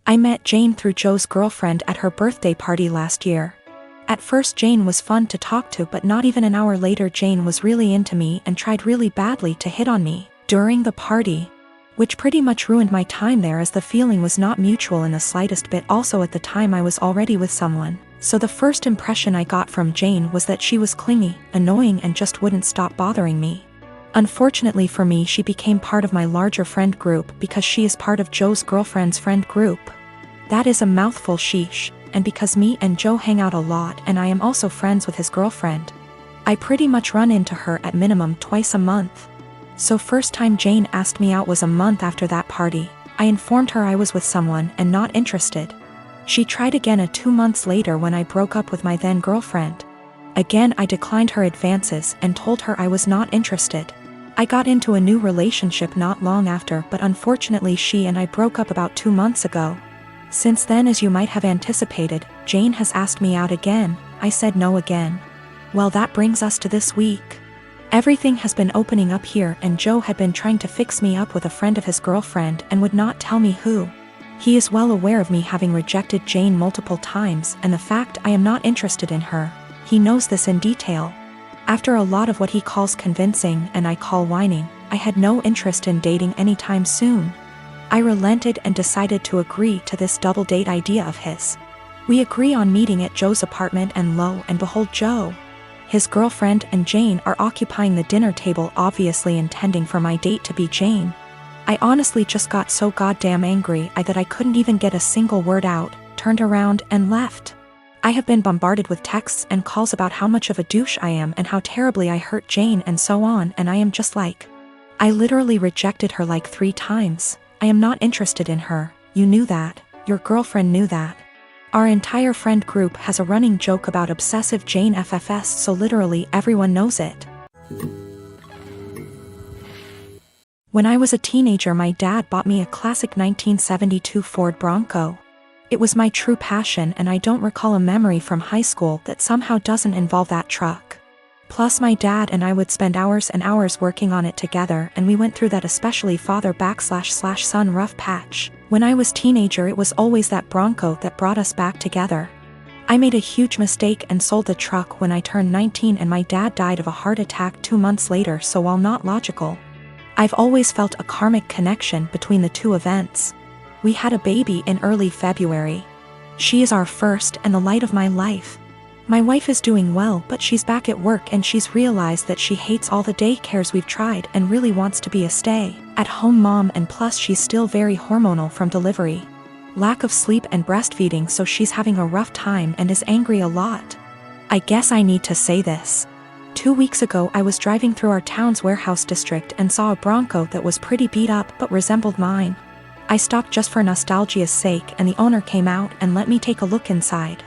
I met Jane through Joe's girlfriend at her birthday party last year. At first Jane was fun to talk to, but not even an hour later Jane was really into me and tried really badly to hit on me during the party, which pretty much ruined my time there as the feeling was not mutual in the slightest bit. Also at the time I was already with someone, so the first impression I got from Jane was that she was clingy, annoying, and just wouldn't stop bothering me. Unfortunately for me, she became part of my larger friend group because she is part of Joe's girlfriend's friend group. That is a mouthful, sheesh. And because me and Joe hang out a lot and I am also friends with his girlfriend, I pretty much run into her at minimum twice a month. So first time Jane asked me out was a month after that party. I informed her I was with someone and not interested. She tried again 2 months later when I broke up with my then girlfriend. Again I declined her advances and told her I was not interested. I got into a new relationship not long after, but unfortunately she and I broke up about 2 months ago. Since then, as you might have anticipated, Jane has asked me out again. I said no again. Well, that brings us to this week. Everything has been opening up here and Joe had been trying to fix me up with a friend of his girlfriend and would not tell me who. He is well aware of me having rejected Jane multiple times and the fact I am not interested in her. He knows this in detail. After a lot of what he calls convincing and I call whining, I had no interest in dating anytime soon. I relented and decided to agree to this double date idea of his. We agree on meeting at Joe's apartment and lo and behold, Joe, his girlfriend, and Jane are occupying the dinner table, obviously intending for my date to be Jane. I honestly just got so goddamn angry that I couldn't even get a single word out, turned around and left. I have been bombarded with texts and calls about how much of a douche I am and how terribly I hurt Jane and so on, and I am just like, I literally rejected her like 3 times. I am not interested in her. You knew that. Your girlfriend knew that. Our entire friend group has a running joke about obsessive Jane FFS, so literally everyone knows it. When I was a teenager, my dad bought me a classic 1972 Ford Bronco. It was my true passion and I don't recall a memory from high school that somehow doesn't involve that truck. Plus my dad and I would spend hours and hours working on it together, and we went through that especially father/son rough patch. When I was teenager it was always that Bronco that brought us back together. I made a huge mistake and sold the truck when I turned 19 and my dad died of a heart attack 2 months later, so while not logical, I've always felt a karmic connection between the two events. We had a baby in early February. She is our first and the light of my life. My wife is doing well, but she's back at work and she's realized that she hates all the daycares we've tried and really wants to be a stay-at-home mom, and plus she's still very hormonal from delivery, lack of sleep and breastfeeding, so she's having a rough time and is angry a lot. I guess I need to say this. 2 weeks ago I was driving through our town's warehouse district and saw a Bronco that was pretty beat up but resembled mine. I stopped just for nostalgia's sake and the owner came out and let me take a look inside.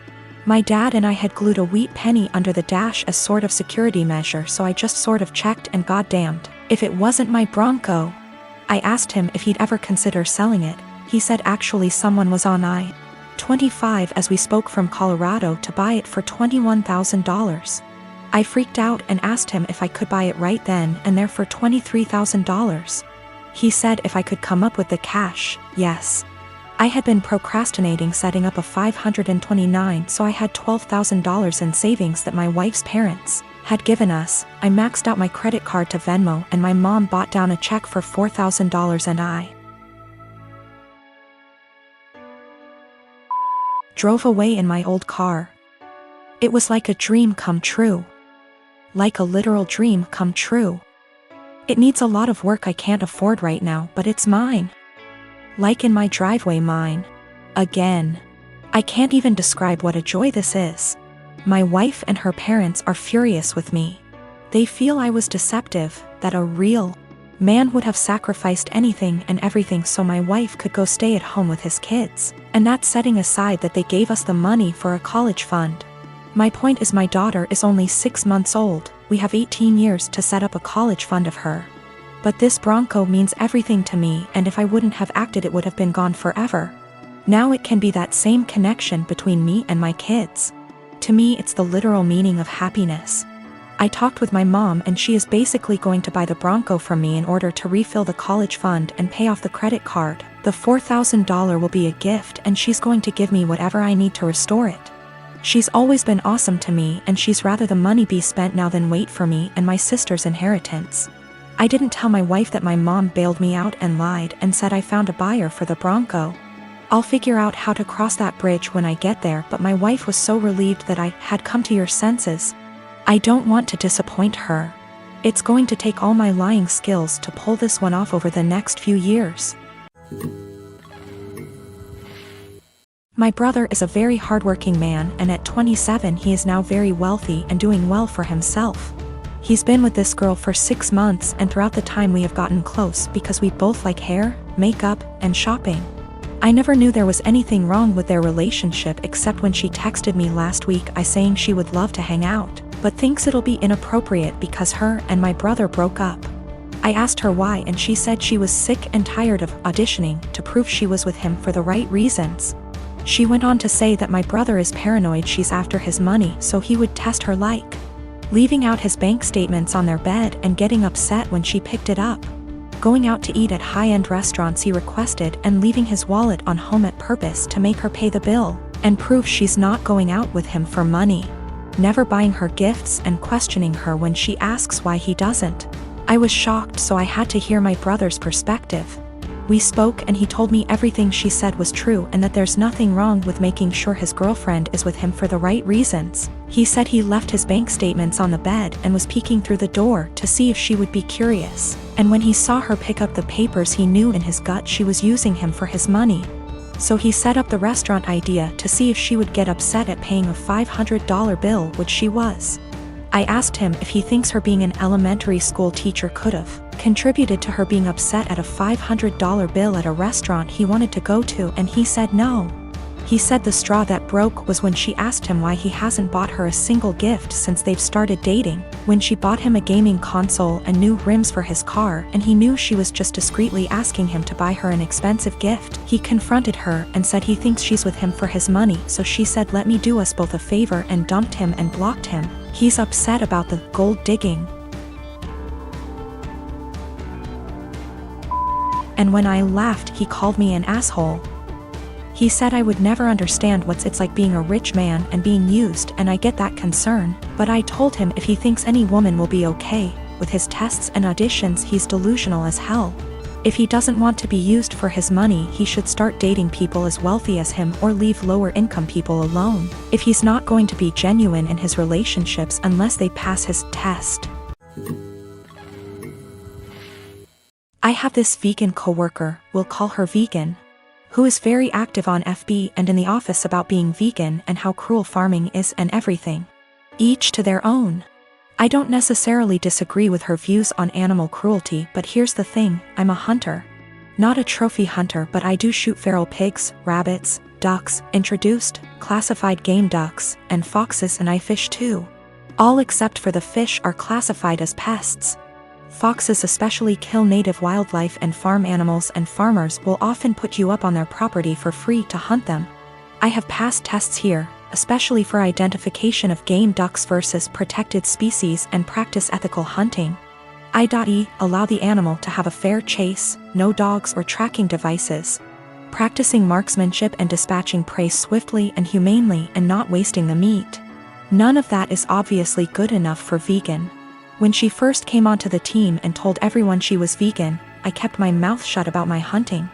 My dad and I had glued a wheat penny under the dash as sort of security measure, so I just sort of checked, and goddamned if it wasn't my Bronco. I asked him if he'd ever consider selling it. He said actually someone was on I-25 as we spoke from Colorado to buy it for $21,000. I freaked out and asked him if I could buy it right then and there for $23,000. He said if I could come up with the cash, yes. I had been procrastinating setting up a 529, so I had $12,000 in savings that my wife's parents had given us. I maxed out my credit card to Venmo and my mom bought down a check for $4,000 and I drove away in my old car. It was like a dream come true. Like a literal dream come true. It needs a lot of work I can't afford right now, but it's mine. Like in my driveway, mine. Again. I can't even describe what a joy this is. My wife and her parents are furious with me. They feel I was deceptive, that a real man would have sacrificed anything and everything so my wife could go stay at home with his kids, and that's setting aside that they gave us the money for a college fund. My point is my daughter is only 6 months old. We have 18 years to set up a college fund of her. But this Bronco means everything to me, and if I wouldn't have acted it would have been gone forever. Now it can be that same connection between me and my kids. To me it's the literal meaning of happiness. I talked with my mom and she is basically going to buy the Bronco from me in order to refill the college fund and pay off the credit card. The The $4,000 will be a gift and she's going to give me whatever I need to restore it. She's always been awesome to me and she's rather the money be spent now than wait for me and my sister's inheritance. I didn't tell my wife that my mom bailed me out and lied and said I found a buyer for the Bronco. I'll figure out how to cross that bridge when I get there, but my wife was so relieved that I had come to your senses. I don't want to disappoint her. It's going to take all my lying skills to pull this one off over the next few years. My brother is a very hardworking man and at 27 he is now very wealthy and doing well for himself. He's been with this girl for 6 months and throughout the time we have gotten close because we both like hair, makeup, and shopping. I never knew there was anything wrong with their relationship except when she texted me last week saying she would love to hang out, but thinks it'll be inappropriate because her and my brother broke up. I asked her why and she said she was sick and tired of auditioning to prove she was with him for the right reasons. She went on to say that my brother is paranoid she's after his money so he would test her like leaving out his bank statements on their bed and getting upset when she picked it up. Going out to eat at high-end restaurants he requested and leaving his wallet on home at purpose to make her pay the bill and prove she's not going out with him for money. Never buying her gifts and questioning her when she asks why he doesn't. I was shocked so I had to hear my brother's perspective. We spoke and he told me everything she said was true and that there's nothing wrong with making sure his girlfriend is with him for the right reasons. He said he left his bank statements on the bed and was peeking through the door to see if she would be curious. And when he saw her pick up the papers he knew in his gut she was using him for his money. So he set up the restaurant idea to see if she would get upset at paying a $500 bill, which she was. I asked him if he thinks her being an elementary school teacher could have contributed to her being upset at a $500 bill at a restaurant he wanted to go to and he said no. He said the straw that broke was when she asked him why he hasn't bought her a single gift since they've started dating, when she bought him a gaming console and new rims for his car and he knew she was just discreetly asking him to buy her an expensive gift. He confronted her and said he thinks she's with him for his money, so she said let me do us both a favor and dumped him and blocked him. He's upset about the gold digging. And when I laughed he called me an asshole. He said I would never understand what it's like being a rich man and being used, and I get that concern, but I told him if he thinks any woman will be okay with his tests and auditions he's delusional as hell. If he doesn't want to be used for his money he should start dating people as wealthy as him or leave lower income people alone, if he's not going to be genuine in his relationships unless they pass his test. I have this vegan coworker, we'll call her Vegan, who is very active on FB and in the office about being vegan and how cruel farming is and everything. Each to their own. I don't necessarily disagree with her views on animal cruelty, but here's the thing, I'm a hunter. Not a trophy hunter, but I do shoot feral pigs, rabbits, ducks, introduced, classified game ducks, and foxes, and I fish too. All except for the fish are classified as pests. Foxes especially kill native wildlife and farm animals, and farmers will often put you up on their property for free to hunt them. I have passed tests here, especially for identification of game ducks versus protected species and practice ethical hunting. I.e. allow the animal to have a fair chase, no dogs or tracking devices. Practicing marksmanship and dispatching prey swiftly and humanely and not wasting the meat. None of that is obviously good enough for Vegan. When she first came onto the team and told everyone she was vegan, I kept my mouth shut about my hunting.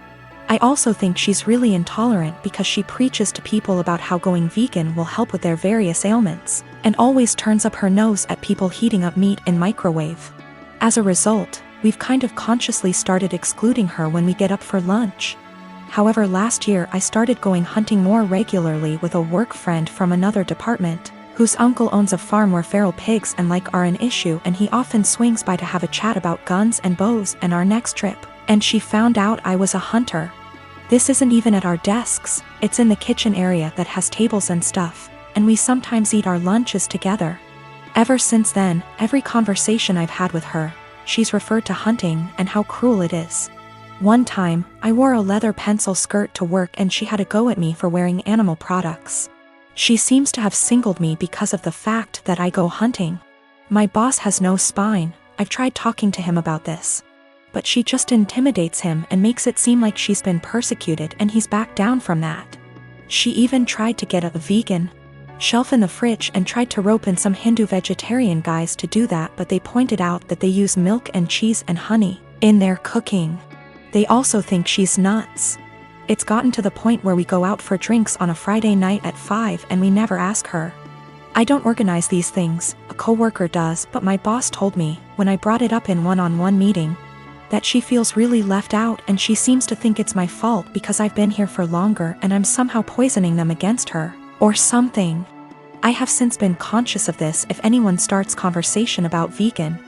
I also think she's really intolerant because she preaches to people about how going vegan will help with their various ailments, and always turns up her nose at people heating up meat in microwave. As a result, we've kind of consciously started excluding her when we get up for lunch. However, last year I started going hunting more regularly with a work friend from another department, whose uncle owns a farm where feral pigs and like are an issue, and he often swings by to have a chat about guns and bows and our next trip, and she found out I was a hunter. This isn't even at our desks, it's in the kitchen area that has tables and stuff, and we sometimes eat our lunches together. Ever since then, every conversation I've had with her, she's referred to hunting and how cruel it is. One time, I wore a leather pencil skirt to work and she had a go at me for wearing animal products. She seems to have singled me because of the fact that I go hunting. My boss has no spine. I've tried talking to him about this. but she just intimidates him and makes it seem like she's been persecuted and he's backed down from that. She even tried to get a vegan shelf in the fridge and tried to rope in some Hindu vegetarian guys to do that, but they pointed out that they use milk and cheese and honey in their cooking. They also think she's nuts. It's gotten to the point where we go out for drinks on a Friday night at 5 and we never ask her. I don't organize these things, a coworker does, but my boss told me, when I brought it up in one-on-one meeting, that she feels really left out and she seems to think it's my fault because I've been here for longer and I'm somehow poisoning them against her, or something. I have since been conscious of this. If anyone starts conversation about vegan,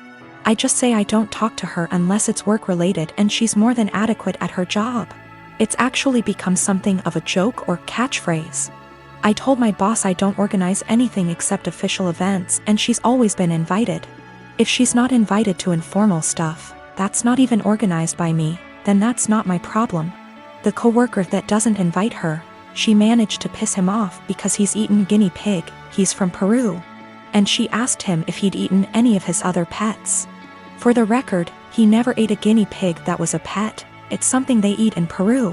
I just say I don't talk to her unless it's work-related and she's more than adequate at her job. It's actually become something of a joke or catchphrase. I told my boss I don't organize anything except official events and she's always been invited. If she's not invited to informal stuff, that's not even organized by me, then that's not my problem. The coworker that doesn't invite her, she managed to piss him off because he's eaten guinea pig, he's from Peru. And she asked him if he'd eaten any of his other pets. For the record, he never ate a guinea pig that was a pet, it's something they eat in Peru.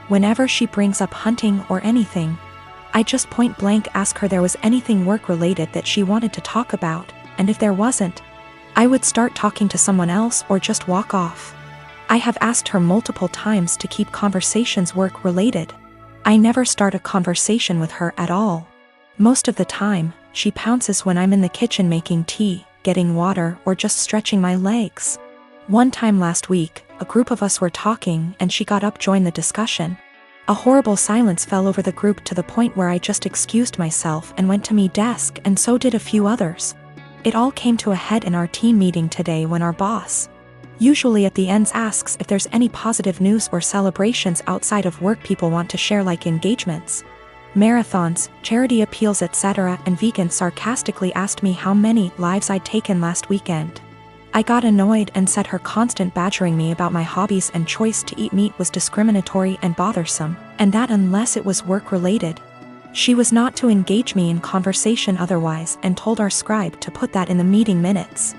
Whenever she brings up hunting or anything, I just point blank ask her there was anything work-related that she wanted to talk about, and if there wasn't, I would start talking to someone else or just walk off. I have asked her multiple times to keep conversations work-related. I never start a conversation with her at all. Most of the time, she pounces when I'm in the kitchen making tea, getting water, or just stretching my legs. One time last week, a group of us were talking and she got up to join the discussion. A horrible silence fell over the group to the point where I just excused myself and went to my desk, and so did a few others. It all came to a head in our team meeting today when our boss, usually at the ends, asks if there's any positive news or celebrations outside of work people want to share, like engagements, marathons, charity appeals, etc., and vegan sarcastically asked me how many lives I'd taken last weekend. I got annoyed and said her constant badgering me about my hobbies and choice to eat meat was discriminatory and bothersome, and that unless it was work-related, she was not to engage me in conversation otherwise, and told our scribe to put that in the meeting minutes.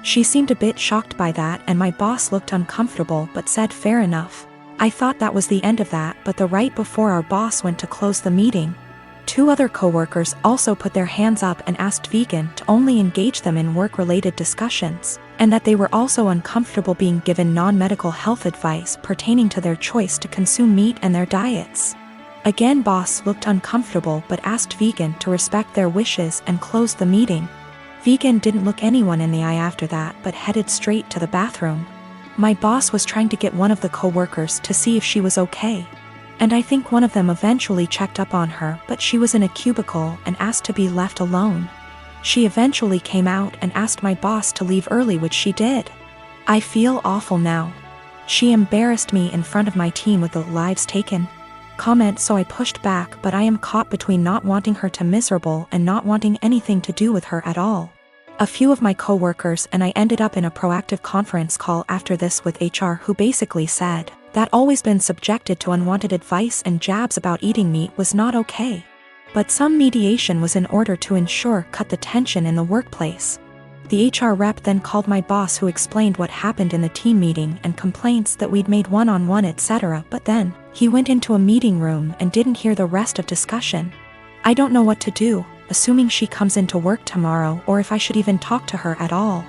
She seemed a bit shocked by that and my boss looked uncomfortable but said fair enough. I thought that was the end of that, but the right before our boss went to close the meeting, 2 other coworkers also put their hands up and asked vegan to only engage them in work-related discussions, and that they were also uncomfortable being given non-medical health advice pertaining to their choice to consume meat and their diets. Again, boss looked uncomfortable but asked vegan to respect their wishes and closed the meeting. Vegan didn't look anyone in the eye after that but headed straight to the bathroom. My boss was trying to get one of the coworkers to see if she was okay, and I think one of them eventually checked up on her, but she was in a cubicle and asked to be left alone. She eventually came out and asked my boss to leave early, which she did. I feel awful now. She embarrassed me in front of my team with the lives taken comment, so I pushed back, but I am caught between not wanting her to miserable and not wanting anything to do with her at all. A few of my coworkers and I ended up in a proactive conference call after this with HR, who basically said that always been subjected to unwanted advice and jabs about eating meat was not okay. But some mediation was in order to ensure cut the tension in the workplace. The HR rep then called my boss, who explained what happened in the team meeting and complaints that we'd made one-on-one, etc., but then he went into a meeting room and didn't hear the rest of discussion. I don't know what to do, assuming she comes into work tomorrow, or if I should even talk to her at all.